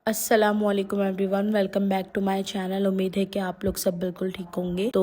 अस्सलामुअलैकुम everyone, welcome back to my channel. उम्मीद है कि आप लोग सब बिल्कुल ठीक होंगे। तो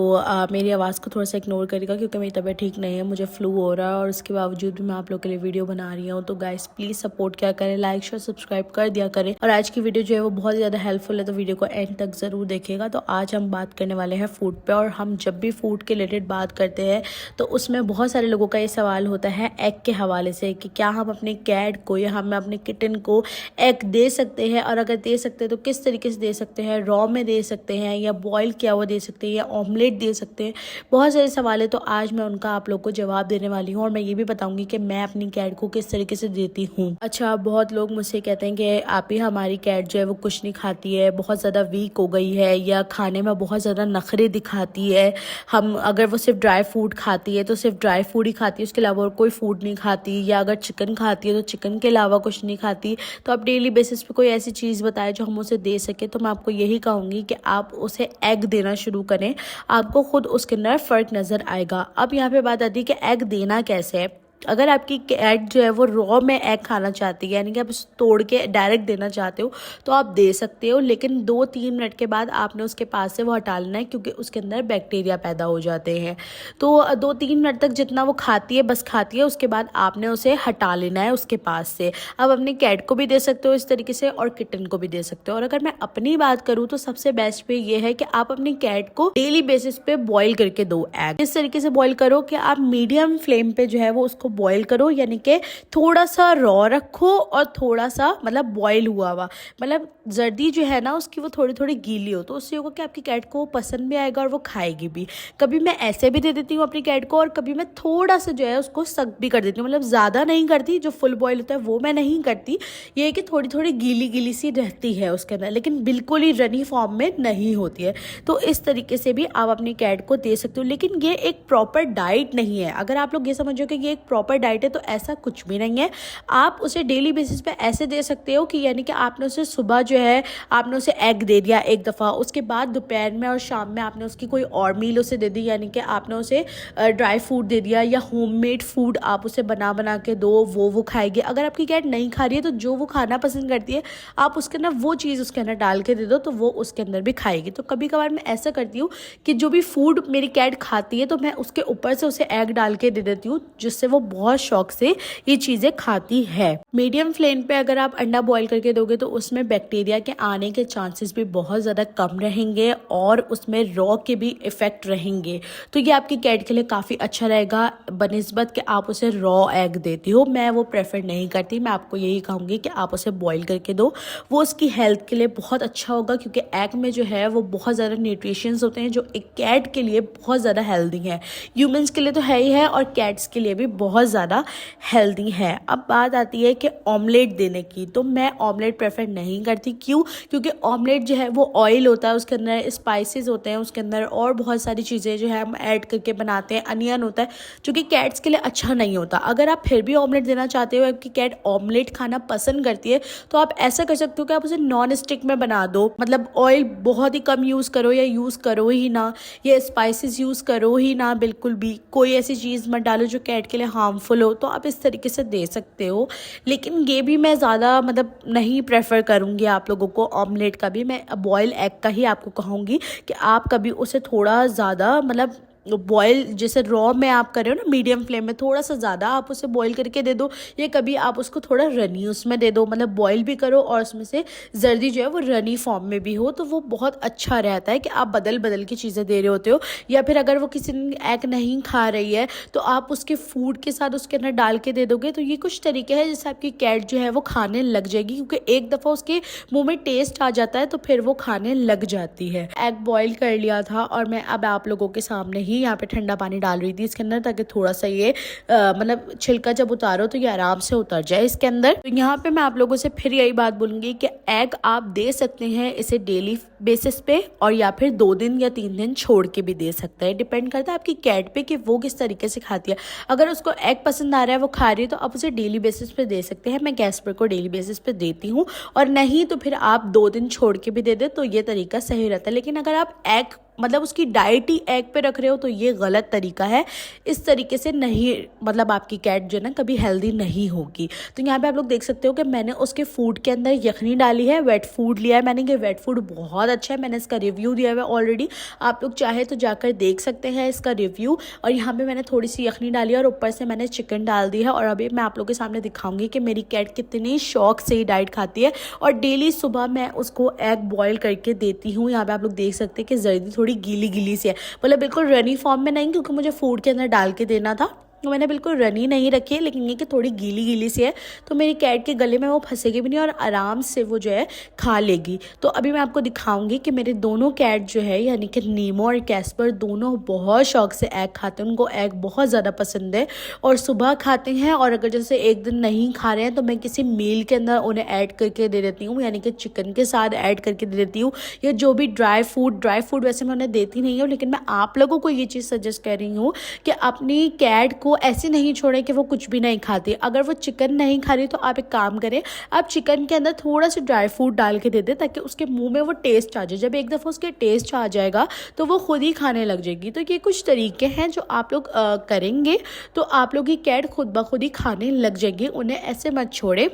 मेरी आवाज़ को थोड़ा सा इग्नोर करिएगा क्योंकि मेरी तबीयत ठीक नहीं है, मुझे फ्लू हो रहा है और उसके बावजूद भी मैं आप लोग के लिए वीडियो बना रही हूँ। तो गाइस प्लीज़ सपोर्ट क्या करें, लाइक शेयर सब्सक्राइब कर दिया करें। और आज की वीडियो जो है वो बहुत ज़्यादा हेल्पफुल है, तो वीडियो को एंड तक ज़रूर देखिएगा। तो आज हम बात करने वाले हैं फूड पर, और हम जब भी फूड के रिलेटेड बात करते हैं तो उसमें बहुत सारे लोगों का ये सवाल होता है एग के हवाले से कि क्या हम अपने कैट को या हम अपने किटन को एग दे सकते हैं, और अगर दे सकते हैं तो किस तरीके से दे सकते हैं, रॉ में दे सकते हैं या बॉईल किया हुआ दे सकते हैं या ऑमलेट दे सकते हैं। बहुत सारे सवाल है, तो आज मैं उनका आप लोग को जवाब देने वाली हूँ और मैं ये भी बताऊंगी कि मैं अपनी कैट को किस तरीके से देती हूँ। अच्छा, बहुत लोग मुझसे कहते हैं कि आप ही हमारी कैट जो है वो कुछ नहीं खाती है, बहुत ज़्यादा वीक हो गई है या खाने में बहुत ज़्यादा नखरे दिखाती है। हम अगर वो सिर्फ ड्राई फूड खाती है तो सिर्फ ड्राई फूड ही खाती है, उसके अलावा और कोई फूड नहीं खाती, या अगर चिकन खाती है तो चिकन के अलावा कुछ नहीं खाती। तो आप डेली बेसिस पे कोई ऐसी चीज़ बताए जो हम उसे दे सके। तो मैं आपको यही कहूँगी कि आप उसे एग देना शुरू करें, आपको खुद उसके अंदर फ़र्क नज़र आएगा। अब यहाँ पे बात आती है कि एग देना कैसे है। अगर आपकी कैट जो है वो रॉ में एग खाना चाहती है, यानी कि आप उसे तोड़ के डायरेक्ट देना चाहते हो, तो आप दे सकते हो, लेकिन 2-3 मिनट के बाद आपने उसके पास से वो हटा लेना है क्योंकि उसके अंदर बैक्टीरिया पैदा हो जाते हैं। तो 2-3 मिनट तक जितना वो खाती है बस खाती है, उसके बाद आपने उसे हटा लेना है उसके पास से। अब अपनी कैट को भी दे सकते हो इस तरीके से और किटन को भी दे सकते हो। और अगर मैं अपनी बात करूँ तो सबसे बेस्ट पे ये है कि आप अपनी कैट को डेली बेसिस पे बॉईल करके दो एग। इस तरीके से बॉईल करो कि आप मीडियम फ्लेम पे जो है वो उसको बॉईल करो, यानी कि थोड़ा सा रॉ रखो और थोड़ा सा मतलब बॉईल हुआ हुआ, मतलब जर्दी जो है ना उसकी वो थोड़ी थोड़ी गीली हो, तो उससे होगा कि आपकी कैट को पसंद भी आएगा और वो खाएगी भी। कभी मैं ऐसे भी दे देती हूँ अपनी कैट को और कभी मैं थोड़ा सा जो है उसको सक भी कर देती हूँ, मतलब ज़्यादा नहीं करती, जो फुल बॉईल होता है वो मैं नहीं करती। ये है कि थोड़ी थोड़ी गीली गीली सी रहती है उसके अंदर, लेकिन बिल्कुल ही रनी फॉर्म में नहीं होती है। तो इस तरीके से भी आप अपनी कैट को दे सकते हो, लेकिन ये एक प्रॉपर डाइट नहीं है। अगर आप लोग ये समझो कि ये एक प्रॉपर डाइट है तो ऐसा कुछ भी नहीं है। आप उसे डेली बेसिस पे ऐसे दे सकते हो कि यानी कि आपने उसे सुबह जो है आपने उसे एग दे दिया एक दफ़ा, उसके बाद दोपहर में और शाम में आपने उसकी कोई और मील उसे दे दी, यानी कि आपने उसे ड्राई फूड दे दिया या होममेड फूड आप उसे बना बना के दो, वो खाएगी। अगर आपकी कैट नहीं खा रही है तो जो वो खाना पसंद करती है आप उसके अंदर वो चीज़ उसके अंदर डाल के दे दो, तो वो उसके अंदर भी खाएगी। तो कभी कभार मैं ऐसा करती हूँ कि जो भी फूड मेरी कैट खाती है तो मैं उसके ऊपर से उसे एग डाल के दे देती हूँ, जिससे वो बहुत शौक से ये चीज़ें खाती है। मीडियम फ्लेम पे अगर आप अंडा बॉईल करके दोगे तो उसमें बैक्टीरिया के आने के चांसेस भी बहुत ज़्यादा कम रहेंगे और उसमें रॉ के भी इफ़ेक्ट रहेंगे। तो ये आपकी कैट के लिए काफ़ी अच्छा रहेगा बनिस्बत कि आप उसे रॉ एग देती हो। मैं वो प्रेफर नहीं करती, मैं आपको यही कहूँगी कि आप उसे बॉईल करके दो, वो उसकी हेल्थ के लिए बहुत अच्छा होगा क्योंकि एग में जो है वो बहुत ज़्यादा न्यूट्रिशंस होते हैं जो एक कैट के लिए बहुत ज़्यादा हेल्दी हैं। ह्यूमन्स के लिए तो है ही है और कैट्स के लिए भी बहुत ज़्यादा हेल्दी है। अब बात आती है कि ऑमलेट देने की, तो मैं ऑमलेट प्रेफर नहीं करती। क्यों? क्योंकि ऑमलेट जो है वो ऑयल होता है, उसके अंदर स्पाइसेस होते हैं, उसके अंदर और बहुत सारी चीज़ें जो है हम ऐड करके बनाते हैं, अनियन होता है जो कि कैट्स के लिए अच्छा नहीं होता। अगर आप फिर भी ऑमलेट देना चाहते हो, आपकी कैट ऑमलेट खाना पसंद करती है, तो आप ऐसा कर सकते हो कि आप उसे नॉन स्टिक में बना दो, मतलब ऑयल बहुत ही कम यूज़ करो या यूज़ करो ही ना, या स्पाइसेस यूज़ करो ही ना, बिल्कुल भी कोई ऐसी चीज़ मत डालो जो कैट के लिए हार्मफुल हो। तो आप इस तरीके से दे सकते हो, लेकिन ये भी मैं ज़्यादा मतलब नहीं प्रेफर करूँगी आप लोगों को। ऑमलेट का भी मैं बॉयल एग का ही आपको कहूँगी कि आप कभी उसे थोड़ा ज़्यादा मतलब बॉयल जैसे रॉ में आप कर रहे हो ना मीडियम फ्लेम में, थोड़ा सा ज़्यादा आप उसे बॉईल करके दे दो, या कभी आप उसको थोड़ा रनी उसमें दे दो, मतलब बॉईल भी करो और उसमें से जर्दी जो है वो रनी फॉर्म में भी हो, तो वो बहुत अच्छा रहता है कि आप बदल बदल की चीज़ें दे रहे होते हो। या फिर अगर वो किसी एग नहीं खा रही है तो आप उसके फूड के साथ उसके अंदर डाल के दे दोगे। तो ये कुछ तरीके हैं जिससे आपकी कैट जो है वो खाने लग जाएगी, क्योंकि एक दफ़ा उसके मुँह में टेस्ट आ जाता है तो फिर वो खाने लग जाती है। एग बॉईल कर लिया था और मैं अब आप लोगों के सामने ही यहाँ पे ठंडा पानी डाल रही थी इसके अंदर, ताकि थोड़ा सा ये मतलब छिलका जब उतारो तो ये आराम से उतर जाए इसके अंदर। तो यहाँ पे मैं आप लोगों से फिर यही बात बोलूँगी कि एग आप दे सकते हैं इसे डेली बेसिस पे, और या फिर 2 दिन या 3 दिन छोड़ के भी दे सकते हैं, डिपेंड करता है आपकी कैट पे कि वो किस तरीके से खाती है। अगर उसको एग पसंद आ रहा है, वो खा रही है, तो आप उसे डेली बेसिस पे दे सकते हैं। मैं कैस्पर को डेली बेसिस पे देती हूँ, और नहीं तो फिर आप 2 दिन छोड़ के भी दे दे, तो ये तरीका सही रहता है। लेकिन अगर आप एग मतलब उसकी डाइट ही एग पे रख रहे हो तो ये गलत तरीका है। इस तरीके से नहीं, मतलब आपकी कैट जो है ना कभी हेल्दी नहीं होगी। तो यहाँ पे आप लोग देख सकते हो कि मैंने उसके फूड के अंदर यखनी डाली है, वेट फूड लिया है मैंने। ये वेट फूड बहुत अच्छा है, मैंने इसका रिव्यू दिया हुआ है ऑलरेडी, आप लोग चाहे तो जाकर देख सकते हैं इसका रिव्यू। और यहाँ पे मैंने थोड़ी सी यखनी डाली है और ऊपर से मैंने चिकन डाल दी है। और अभी मैं आप लोग के सामने दिखाऊंगी कि मेरी कैट कितनी शौक से ही डाइट खाती है। और डेली सुबह मैं उसको एग बॉयल करके देती हूँ। यहाँ पे आप लोग देख सकते हैं कि जर्दी थोड़ी गीली गीली सी है, मतलब बिल्कुल रनी फॉर्म में नहीं, क्योंकि मुझे फूड के अंदर डाल के देना था तो मैंने बिल्कुल रनी नहीं रखी है, लेकिन ये कि थोड़ी गीली गीली सी है तो मेरी कैट के गले में वो फंसेगी भी नहीं और आराम से वो जो है खा लेगी। तो अभी मैं आपको दिखाऊंगी कि मेरे दोनों कैट जो है यानी कि नीमो और कैस्पर दोनों बहुत शौक से एग खाते हैं। उनको एग बहुत ज़्यादा पसंद है और सुबह खाते हैं। और अगर जैसे एक दिन नहीं खा रहे हैं तो मैं किसी मील के अंदर उन्हें ऐड करके दे देती हूँ, यानी कि चिकन के साथ ऐड करके दे देती हूँ, या जो भी ड्राई फूड वैसे मैं उन्हें देती नहीं हूँ। लेकिन मैं आप लोगों को ये चीज़ सजेस्ट कर रही हूँ कि अपनी कैट को ऐसे नहीं छोड़े कि वो कुछ भी नहीं खाती। अगर वो चिकन नहीं खा रही तो आप एक काम करें, आप चिकन के अंदर थोड़ा सा ड्राई फ्रूट डाल के दे दें ताकि उसके मुंह में वो टेस्ट आ जाए। जब एक दफ़ा उसके टेस्ट आ जाएगा तो वो खुद ही खाने लग जाएगी। तो ये कुछ तरीके हैं जो आप लोग करेंगे तो आप लोग की कैट खुद ब खुद ही खाने लग जाएगी। उन्हें ऐसे मत छोड़े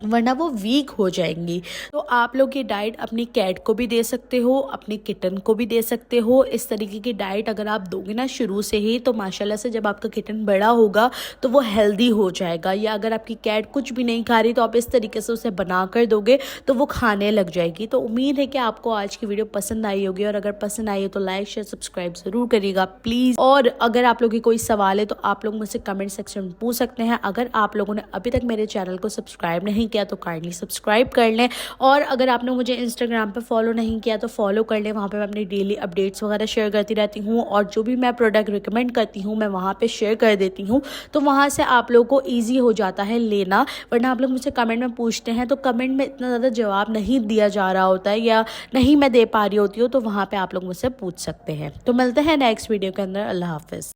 वरना वो वीक हो जाएंगी। तो आप लोग ये डाइट अपनी कैट को भी दे सकते हो, अपनी किटन को भी दे सकते हो। इस तरीके की डाइट अगर आप दोगे ना शुरू से ही तो माशाल्लाह से जब आपका किटन बड़ा होगा तो वो हेल्दी हो जाएगा। या अगर आपकी कैट कुछ भी नहीं खा रही तो आप इस तरीके से उसे बना कर दोगे तो वो खाने लग जाएगी। तो उम्मीद है कि आपको आज की वीडियो पसंद आई होगी, और अगर पसंद आई है तो लाइक शेयर सब्सक्राइब ज़रूर करिएगा प्लीज़। और अगर आप लोगों की कोई सवाल है तो आप लोग मुझसे कमेंट सेक्शन में पूछ सकते हैं। अगर आप लोगों ने अभी तक मेरे चैनल को सब्सक्राइब नहीं किया तो काइंडली सब्सक्राइब कर लें। और अगर आपने मुझे इंस्टाग्राम पे फॉलो नहीं किया तो फॉलो कर लें, वहाँ पे मैं अपनी डेली अपडेट्स वगैरह शेयर करती रहती हूँ। और जो भी मैं प्रोडक्ट रिकमेंड करती हूँ मैं वहाँ पे शेयर कर देती हूँ, तो वहाँ से आप लोगों को ईजी हो जाता है लेना। वरना आप लोग मुझसे कमेंट में पूछते हैं तो कमेंट में इतना ज़्यादा जवाब नहीं दिया जा रहा होता है या नहीं मैं दे पा रही होती हूँ, तो वहाँ पर आप लोग मुझसे पूछ सकते हैं। तो मिलते हैं नेक्स्ट वीडियो के अंदर। अल्लाह हाफिज़।